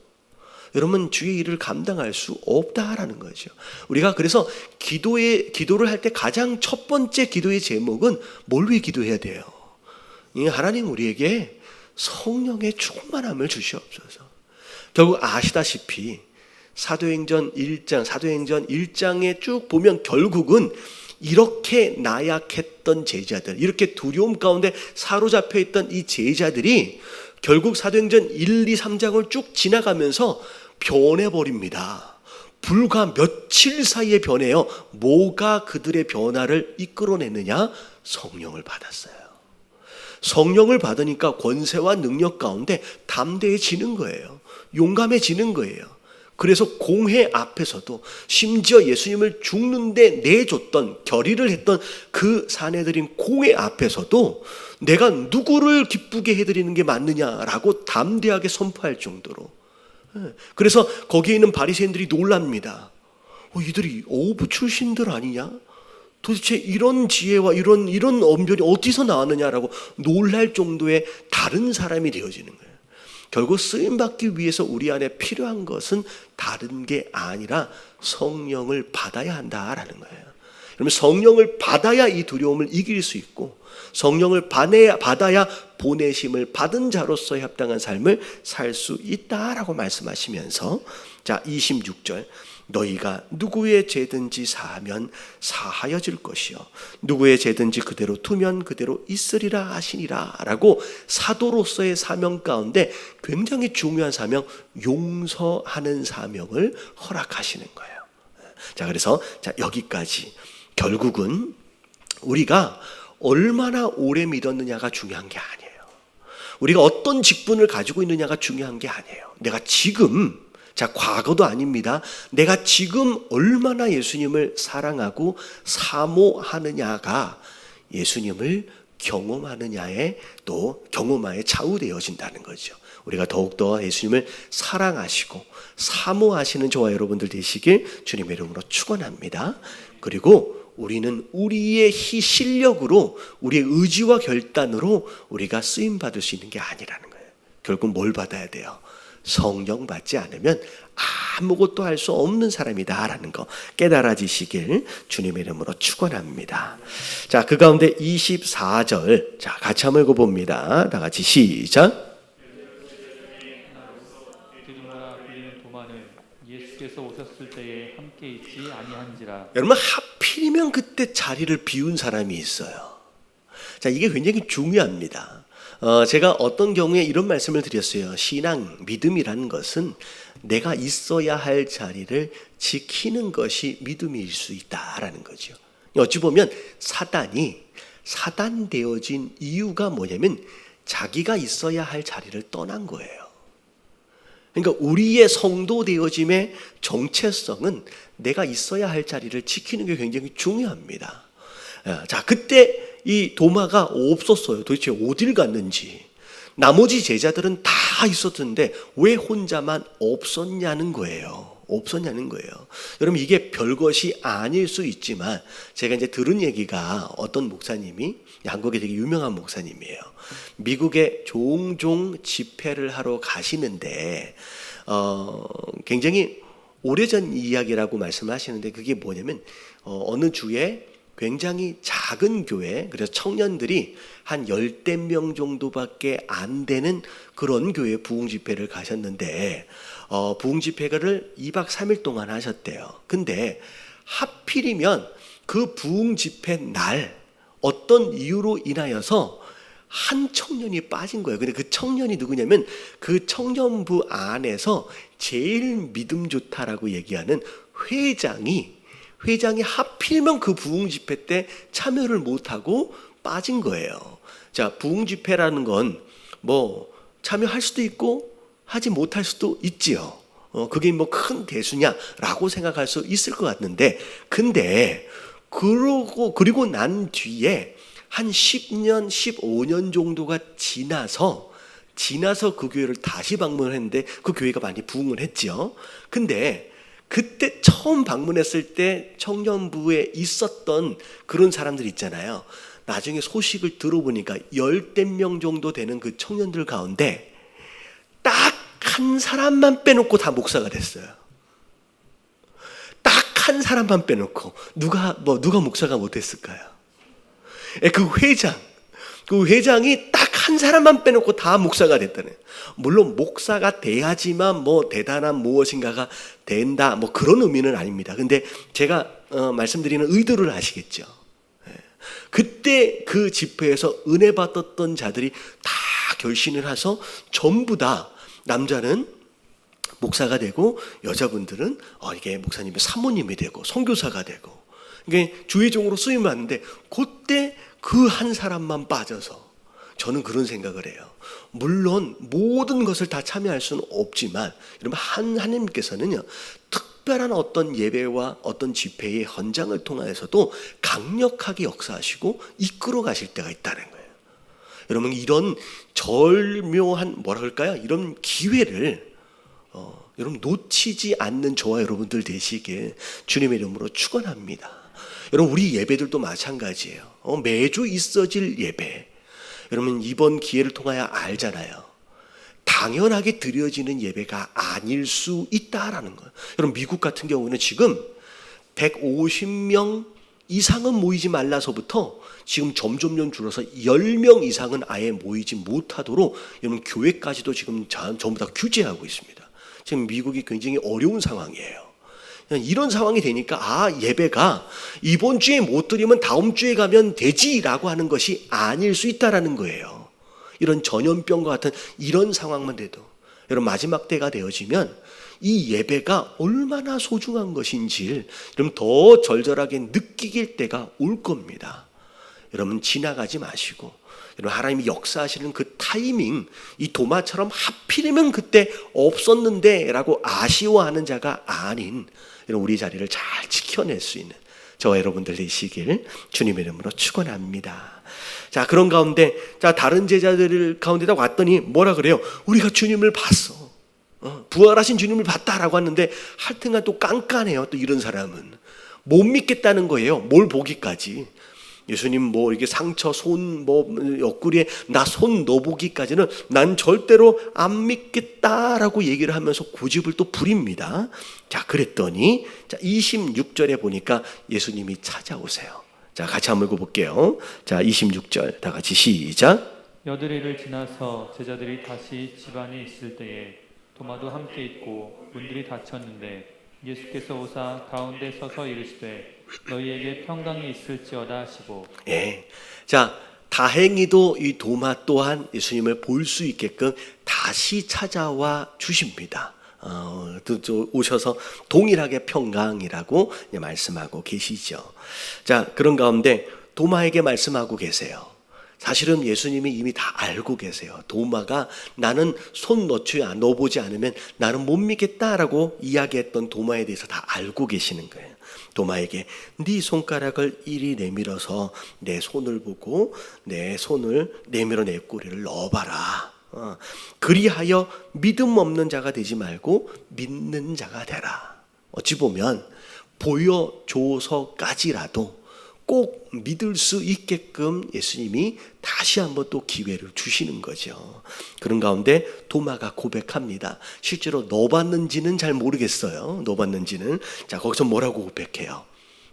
여러분 주의 일을 감당할 수 없다라는 거죠. 우리가 그래서 기도를 할 때 가장 첫 번째 기도의 제목은 뭘 위해 기도해야 돼요? 하나님 우리에게 성령의 충만함을 주시옵소서. 결국 아시다시피 사도행전 1장에 쭉 보면 결국은 이렇게 나약했던 제자들, 이렇게 두려움 가운데 사로잡혀 있던 이 제자들이 결국 사도행전 1, 2, 3장을 쭉 지나가면서 변해버립니다. 불과 며칠 사이에 변해요. 뭐가 그들의 변화를 이끌어냈느냐? 성령을 받았어요. 성령을 받으니까 권세와 능력 가운데 담대해지는 거예요. 용감해지는 거예요. 그래서 공회 앞에서도 심지어 예수님을 죽는데 내줬던, 결의를 했던 그 사내들인 공회 앞에서도 내가 누구를 기쁘게 해드리는 게 맞느냐라고 담대하게 선포할 정도로. 그래서 거기에 있는 바리새인들이 놀랍니다. 이들이 어부 출신들 아니냐? 도대체 이런 지혜와 이런 언변이 어디서 나왔느냐라고 놀랄 정도의 다른 사람이 되어지는 거예요. 결국 쓰임받기 위해서 우리 안에 필요한 것은 다른 게 아니라 성령을 받아야 한다라는 거예요. 그러면 성령을 받아야 이 두려움을 이길 수 있고 성령을 받아야 보내심을 받은 자로서의 합당한 삶을 살 수 있다라고 말씀하시면서 자 26절 너희가 누구의 죄든지 사하면 사하여질 것이요 누구의 죄든지 그대로 두면 그대로 있으리라 하시니라 라고 사도로서의 사명 가운데 굉장히 중요한 사명, 용서하는 사명을 허락하시는 거예요. 자 그래서 자 여기까지 결국은 우리가 얼마나 오래 믿었느냐가 중요한 게 아니에요. 우리가 어떤 직분을 가지고 있느냐가 중요한 게 아니에요. 내가 지금, 자 과거도 아닙니다. 내가 지금 얼마나 예수님을 사랑하고 사모하느냐가 예수님을 경험하느냐에 또 경험하에 좌우되어진다는 거죠. 우리가 더욱더 예수님을 사랑하시고 사모하시는 저와 여러분들 되시길 주님의 이름으로 축원합니다. 그리고 우리는 우리의 실력으로 우리의 의지와 결단으로 우리가 쓰임받을 수 있는 게 아니라는 거예요. 결국 뭘 받아야 돼요? 성령 받지 않으면 아무것도 할 수 없는 사람이다라는 거 깨달아지시길 주님의 이름으로 축원합니다. 자, 그 가운데 24절 자 같이 한번 읽어봅니다. 다 같이 시작. 있었을 때에 함께 있지 아니한지라. 여러분, 하필이면 그때 자리를 비운 사람이 있어요. 자, 이게 굉장히 중요합니다. 제가 어떤 경우에 이런 말씀을 드렸어요. 신앙, 믿음이라는 것은 내가 있어야 할 자리를 지키는 것이 믿음일 수 있다라는 거죠. 어찌 보면 사단이 사단되어진 이유가 뭐냐면 자기가 있어야 할 자리를 떠난 거예요. 그러니까 우리의 성도 되어짐의 정체성은 내가 있어야 할 자리를 지키는 게 굉장히 중요합니다. 자, 그때 이 도마가 없었어요. 도대체 어딜 갔는지. 나머지 제자들은 다 있었는데 왜 혼자만 없었냐는 거예요. 여러분, 이게 별것이 아닐 수 있지만 제가 이제 들은 얘기가 어떤 목사님이, 한국에 되게 유명한 목사님이에요. 미국에 종종 집회를 하러 가시는데 굉장히 오래전 이야기라고 말씀하시는데 그게 뭐냐면 어느 주에 굉장히 작은 교회, 그래서 청년들이 한 10명 정도밖에 안 되는 그런 교회 부흥 집회를 가셨는데 부흥 집회를 2박 3일 동안 하셨대요. 근데 하필이면 그 부흥 집회 날 어떤 이유로 인하여서 한 청년이 빠진 거예요. 근데 그 청년이 누구냐면 그 청년부 안에서 제일 믿음 좋다라고 얘기하는 회장이 하필이면 그 부흥 집회 때 참여를 못하고 빠진 거예요. 자, 부흥 집회라는 건 뭐 참여할 수도 있고 하지 못할 수도 있지요. 그게 뭐 큰 대수냐라고 생각할 수 있을 것 같는데, 근데 그리고 난 뒤에 한 10년, 15년 정도가 지나서 그 교회를 다시 방문을 했는데 그 교회가 많이 부흥을 했죠. 근데 그때 처음 방문했을 때 청년부에 있었던 그런 사람들 있잖아요. 나중에 소식을 들어보니까 10명 정도 되는 그 청년들 가운데 딱 한 사람만 빼놓고 다 목사가 됐어요. 딱 한 사람만 빼놓고 누가 목사가 못했을까요? 그 회장이 딱 한 사람만 빼놓고 다 목사가 됐다네. 물론 목사가 돼야지만 뭐 대단한 무엇인가가 된다, 뭐 그런 의미는 아닙니다. 근데 제가 말씀드리는 의도를 아시겠죠? 그때 그 집회에서 은혜 받았던 자들이 다 결신을 해서 전부 다, 남자는 목사가 되고 여자분들은 이게 목사님의 사모님이 되고 선교사가 되고, 이게 주의종으로 쓰임을 받는데 그때 그 한 사람만 빠져서 저는 그런 생각을 해요. 물론 모든 것을 다 참여할 수는 없지만 여러분, 하나님께서는요 특별한 어떤 예배와 어떤 집회의 현장을 통해서도 강력하게 역사하시고 이끌어 가실 때가 있다는 거예요. 여러분, 이런 절묘한 이런 기회를 여러분 놓치지 않는 저와 여러분들 되시길 주님의 이름으로 축원합니다. 여러분, 우리 예배들도 마찬가지예요. 매주 있어질 예배, 여러분 이번 기회를 통하여 알잖아요. 당연하게 드려지는 예배가 아닐 수 있다라는 거예요. 여러분, 미국 같은 경우는 지금 150명 이상은 모이지 말라서부터 지금 점점 줄어서 10명 이상은 아예 모이지 못하도록 여러분 교회까지도 지금 전부 다 규제하고 있습니다. 지금 미국이 굉장히 어려운 상황이에요. 이런 상황이 되니까 예배가 이번 주에 못 드리면 다음 주에 가면 되지라고 하는 것이 아닐 수 있다라는 거예요. 이런 전염병과 같은 이런 상황만 돼도 여러분, 마지막 때가 되어지면 이 예배가 얼마나 소중한 것인지 여러분 더 절절하게 느끼길 때가 올 겁니다. 여러분, 지나가지 마시고 여러분, 하나님이 역사하시는 그 타이밍, 이 도마처럼 하필이면 그때 없었는데 라고 아쉬워하는 자가 아닌 여러분, 우리 자리를 잘 지켜낼 수 있는 저와 여러분들 되시길 주님의 이름으로 축원합니다. 자, 그런 가운데 다른 제자들 가운데다 왔더니 뭐라 그래요? 우리가 주님을 봤어. 부활하신 주님을 봤다라고 하는데 하여튼간 또 깐깐해요. 또 이런 사람은 못 믿겠다는 거예요. 뭘 보기까지. 예수님 이렇게 상처, 손, 옆구리에 나 손 넣어보기까지는 난 절대로 안 믿겠다라고 얘기를 하면서 고집을 또 부립니다. 자, 그랬더니 26절에 보니까 예수님이 찾아오세요. 자, 같이 한번 읽어볼게요. 자, 26절 다 같이 시작. 여드레를 지나서 제자들이 다시 집 안에 있을 때에 도마도 함께 있고 문들이 닫혔는데 예수께서 오사 가운데 서서 이르시되 너희에게 평강이 있을지어다 하시고. 예. 자, 다행히도 이 도마 또한 예수님을 볼 수 있게끔 다시 찾아와 주십니다. 또 오셔서 동일하게 평강이라고 말씀하고 계시죠. 자, 그런 가운데 도마에게 말씀하고 계세요. 사실은 예수님이 이미 다 알고 계세요. 도마가 나는 손 넣어보지 않으면 나는 못 믿겠다라고 이야기했던 도마에 대해서 다 알고 계시는 거예요. 도마에게 네 손가락을 이리 내밀어서 내 손을 보고 내 손을 내밀어 내 꼬리를 넣어봐라. 그리하여 믿음 없는 자가 되지 말고 믿는 자가 되라. 어찌 보면 보여줘서까지라도 꼭 믿을 수 있게끔 예수님이 다시 한번 또 기회를 주시는 거죠. 그런 가운데 도마가 고백합니다. 실제로 넣어봤는지는 잘 모르겠어요. 넣어봤는지는. 자, 거기서 뭐라고 고백해요?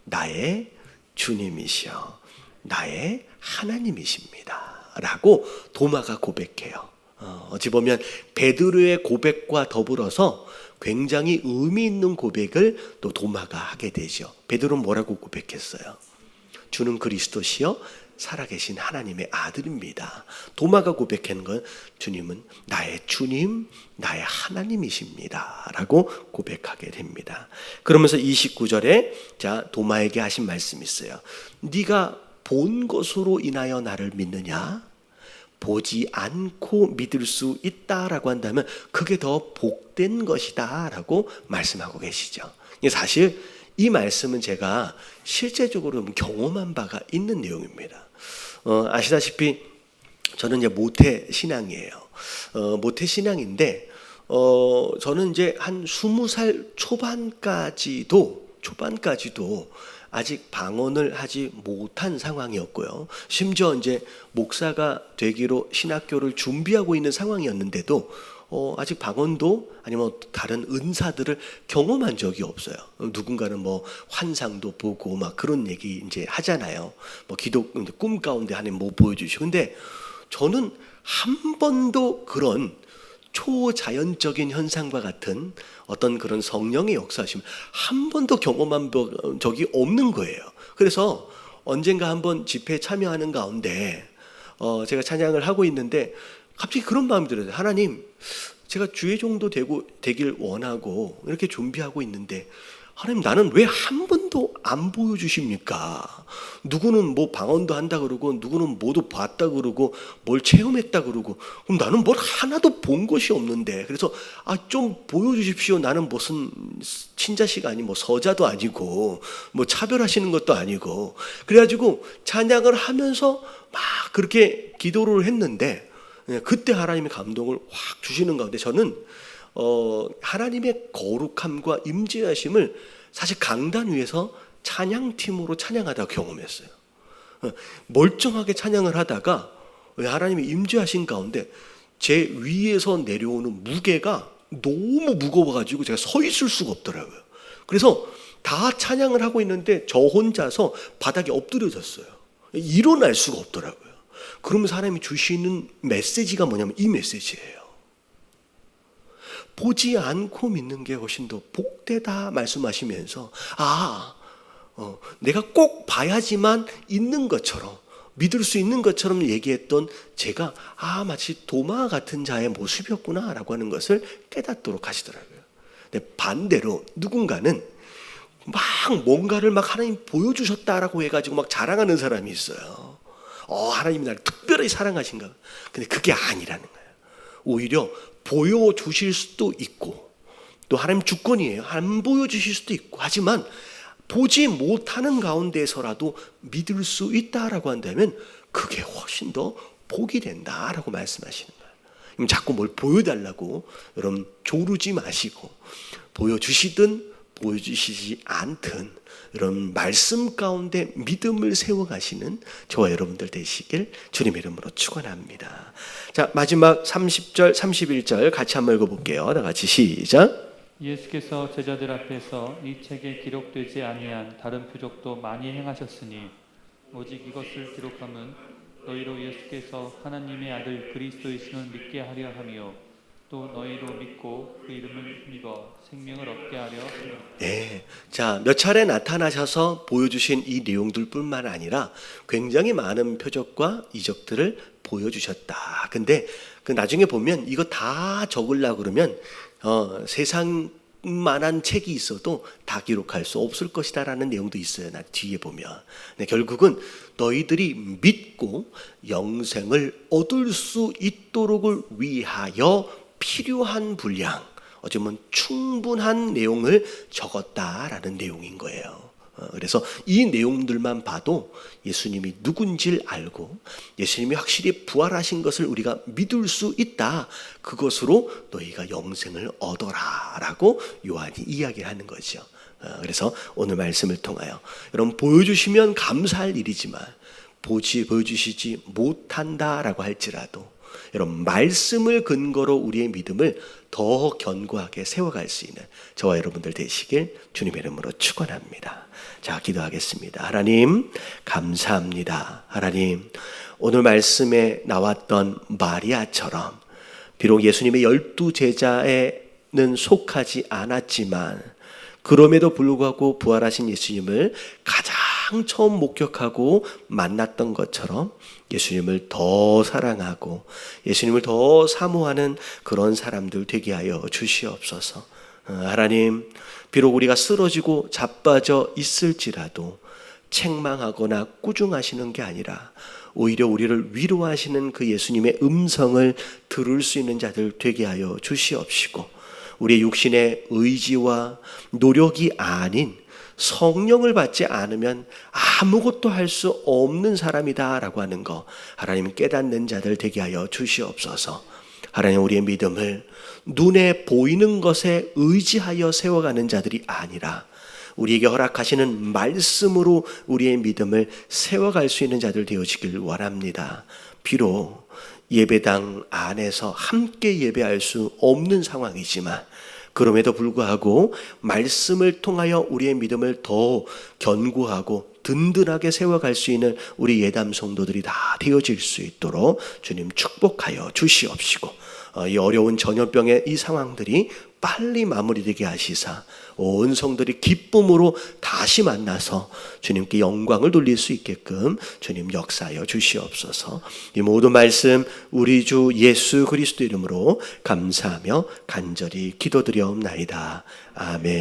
나의 주님이시여 나의 하나님이십니다 라고 도마가 고백해요. 어찌 보면 베드로의 고백과 더불어서 굉장히 의미 있는 고백을 또 도마가 하게 되죠. 베드로는 뭐라고 고백했어요? 주는 그리스도시요 살아계신 하나님의 아들입니다. 도마가 고백한 건 주님은 나의 주님, 나의 하나님이십니다 라고 고백하게 됩니다. 그러면서 29절에 자 도마에게 하신 말씀이 있어요. 네가 본 것으로 인하여 나를 믿느냐? 보지 않고 믿을 수 있다라고 한다면 그게 더 복된 것이다 라고 말씀하고 계시죠. 사실 이 말씀은 제가 실제적으로 경험한 바가 있는 내용입니다. 아시다시피 저는 이제 모태 신앙이에요. 모태 신앙인데 저는 이제 한 20살 초반까지도 아직 방언을 하지 못한 상황이었고요. 심지어 이제 목사가 되기로 신학교를 준비하고 있는 상황이었는데도 아직 방언도 아니면 다른 은사들을 경험한 적이 없어요. 누군가는 뭐 환상도 보고 막 그런 얘기 이제 하잖아요. 뭐 기도 꿈 가운데 하나님 뭐 보여주시고. 근데 저는 한 번도 그런 초자연적인 현상과 같은 어떤 그런 성령의 역사심을 한 번도 경험한 적이 없는 거예요. 그래서 언젠가 한번 집회에 참여하는 가운데 제가 찬양을 하고 있는데 갑자기 그런 마음이 들어요. 하나님, 제가 주의 종도 되길 원하고 이렇게 준비하고 있는데 하나님 나는 왜 한 번도 안 보여주십니까? 누구는 뭐 방언도 한다 그러고 누구는 뭐도 봤다 그러고 뭘 체험했다 그러고 그럼 나는 뭘 하나도 본 것이 없는데 그래서 좀 보여주십시오. 나는 무슨 친자식 아니 뭐 서자도 아니고 뭐 차별하시는 것도 아니고 그래가지고 찬양을 하면서 막 그렇게 기도를 했는데 그때 하나님의 감동을 확 주시는 가운데 저는 하나님의 거룩함과 임재하심을 사실 강단 위에서 찬양팀으로 찬양하다 경험했어요. 멀쩡하게 찬양을 하다가 하나님의 임재하신 가운데 제 위에서 내려오는 무게가 너무 무거워가지고 제가 서 있을 수가 없더라고요. 그래서 다 찬양을 하고 있는데 저 혼자서 바닥에 엎드려졌어요. 일어날 수가 없더라고요. 그러면서 하나님이 주시는 메시지가 뭐냐면 이 메시지예요. 보지 않고 믿는 게 훨씬 더 복되다 말씀하시면서 내가 꼭 봐야지만 있는 것처럼 믿을 수 있는 것처럼 얘기했던 제가 마치 도마 같은 자의 모습이었구나 라고 하는 것을 깨닫도록 하시더라고요. 근데 반대로 누군가는 막 뭔가를 막 하나님 보여주셨다라고 해가지고 막 자랑하는 사람이 있어요. 하나님이 나를 특별히 사랑하신가. 근데 그게 아니라는 거예요. 오히려 보여주실 수도 있고 또 하나님 주권이에요. 안 보여주실 수도 있고 하지만 보지 못하는 가운데서라도 믿을 수 있다라고 한다면 그게 훨씬 더 복이 된다라고 말씀하시는 거예요. 자꾸 뭘 보여달라고 여러분 조르지 마시고 보여주시든 보여주시지 않든 이런 말씀 가운데 믿음을 세워가시는 저와 여러분들 되시길 주님의 이름으로 축원합니다. 자, 마지막 30절 31절 같이 한번 읽어볼게요. 다 같이 시작. 예수께서 제자들 앞에서 이 책에 기록되지 아니한 다른 표적도 많이 행하셨으니 오직 이것을 기록함은 너희로 예수께서 하나님의 아들 그리스도이심을 믿게 하려 함이요 또 너희도 믿고 그 이름을 믿어 생명을 얻게 하려 함이라. 네. 자, 몇 차례 나타나셔서 보여주신 이 내용들뿐만 아니라 굉장히 많은 표적과 이적들을 보여주셨다. 근데 그 나중에 보면 이거 다 적으려고 그러면 세상만한 책이 있어도 다 기록할 수 없을 것이다라는 내용도 있어요. 나 뒤에 보면. 네, 결국은 너희들이 믿고 영생을 얻을 수 있도록을 위하여 필요한 분량, 어쩌면 충분한 내용을 적었다라는 내용인 거예요. 그래서 이 내용들만 봐도 예수님이 누군지를 알고 예수님이 확실히 부활하신 것을 우리가 믿을 수 있다. 그것으로 너희가 영생을 얻어라 라고 요한이 이야기를 하는 거죠. 그래서 오늘 말씀을 통하여 여러분 보여주시면 감사할 일이지만 보여주시지 못한다라고 할지라도 여러분 말씀을 근거로 우리의 믿음을 더 견고하게 세워갈 수 있는 저와 여러분들 되시길 주님의 이름으로 축원합니다. 자, 기도하겠습니다. 하나님 감사합니다. 하나님 오늘 말씀에 나왔던 마리아처럼 비록 예수님의 12 제자에는 속하지 않았지만 그럼에도 불구하고 부활하신 예수님을 가장 처음 목격하고 만났던 것처럼 예수님을 더 사랑하고 예수님을 더 사모하는 그런 사람들 되게 하여 주시옵소서. 하나님 비록 우리가 쓰러지고 자빠져 있을지라도 책망하거나 꾸중하시는 게 아니라 오히려 우리를 위로하시는 그 예수님의 음성을 들을 수 있는 자들 되게 하여 주시옵시고 우리의 육신의 의지와 노력이 아닌 성령을 받지 않으면 아무것도 할 수 없는 사람이다라고 하는 거 하나님 깨닫는 자들 되게 하여 주시옵소서. 하나님 우리의 믿음을 눈에 보이는 것에 의지하여 세워가는 자들이 아니라 우리에게 허락하시는 말씀으로 우리의 믿음을 세워갈 수 있는 자들 되어지길 원합니다. 비록 예배당 안에서 함께 예배할 수 없는 상황이지만 그럼에도 불구하고 말씀을 통하여 우리의 믿음을 더 견고하고 든든하게 세워갈 수 있는 우리 예담 성도들이 다 되어질 수 있도록 주님 축복하여 주시옵시고 이 어려운 전염병의 이 상황들이 빨리 마무리되게 하시사 온 성들이 기쁨으로 다시 만나서 주님께 영광을 돌릴 수 있게끔 주님 역사하여 주시옵소서. 이 모든 말씀 우리 주 예수 그리스도 이름으로 감사하며 간절히 기도드려옵나이다. 아멘.